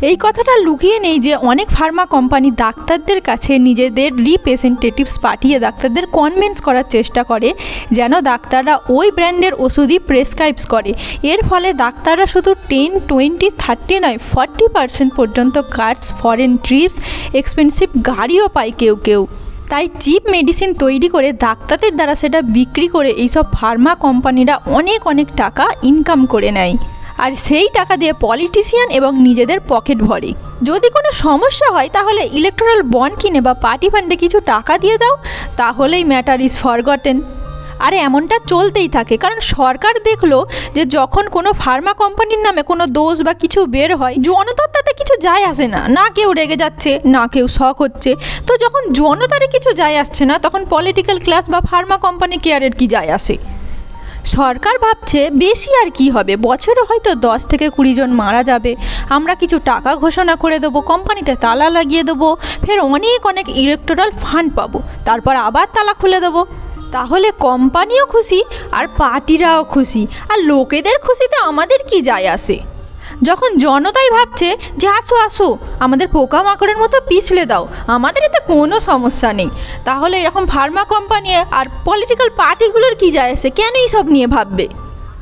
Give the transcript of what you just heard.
এই কথাটা লুকিয়ে নেই যে অনেক ফার্মা কোম্পানি ডাক্তারদের কাছে নিজেদের রিপ্রেজেন্টেটিভস পাঠিয়ে ডাক্তারদের কনভিন্স করার চেষ্টা করে যেন ডাক্তাররা ওই ব্র্যান্ডের ওষুধই প্রেসক্রাইবস করে। এর ফলে ডাক্তাররা শুধু 10, 20, 30 নয় 40% পর্যন্ত কার্ডস, ফরেন ট্রিপস, এক্সপেন্সিভ গাড়িও পায় কেউ কেউ। তাই চিপ মেডিসিন তৈরি করে ডাক্তারদের দ্বারা সেটা বিক্রি করে এইসব ফার্মা কোম্পানিরা অনেক টাকা ইনকাম করে নেয়, আর সেই টাকা দিয়ে পলিটিশিয়ান এবং নিজেদের পকেট ভরে। যদি কোনো সমস্যা হয় তাহলে ইলেকটোরাল বন্ড কিনে বা পার্টি ফান্ডে কিছু টাকা দিয়ে দাও, তাহলেই ম্যাটার ইজ ফরগটেন। আর এমনটা চলতেই থাকে, কারণ সরকার দেখলো যে যখন কোনো ফার্মা কোম্পানির নামে কোনো দোষ বা কিছু বের হয়, জনতার তাতে কিছু যায় আসে না, না কেউ রেগে যাচ্ছে, না কেউ শক হচ্ছে। তো যখন জনতারে কিছু যায় আসছে না, তখন পলিটিক্যাল ক্লাস বা ফার্মা কোম্পানি কেয়ারের কি যায় আসে? সরকার ভাবছে বেশি আর কি হবে, বছরে হয়তো 10 থেকে 20 জন মারা যাবে, আমরা কিছু টাকা ঘোষণা করে দেবো, কোম্পানিতে তালা লাগিয়ে দেবো, ফের অনেক ইলেকটোরাল ফান্ড পাবো, তারপর আবার তালা খুলে দেবো। তাহলে কোম্পানিও খুশি আর পার্টিরাও খুশি, আর লোকেদের খুশিতে আমাদের কি যায় আসে? যখন জনতাই ভাবছে যে আসো আমাদের পোকামাকড়ের মতো পিছলে দাও, আমাদের এতে কোনো সমস্যা নেই, তাহলে এরকম ফার্মা কোম্পানি আর পলিটিক্যাল পার্টিগুলোর কি যায় আসে? কেন এইসব নিয়ে ভাববে?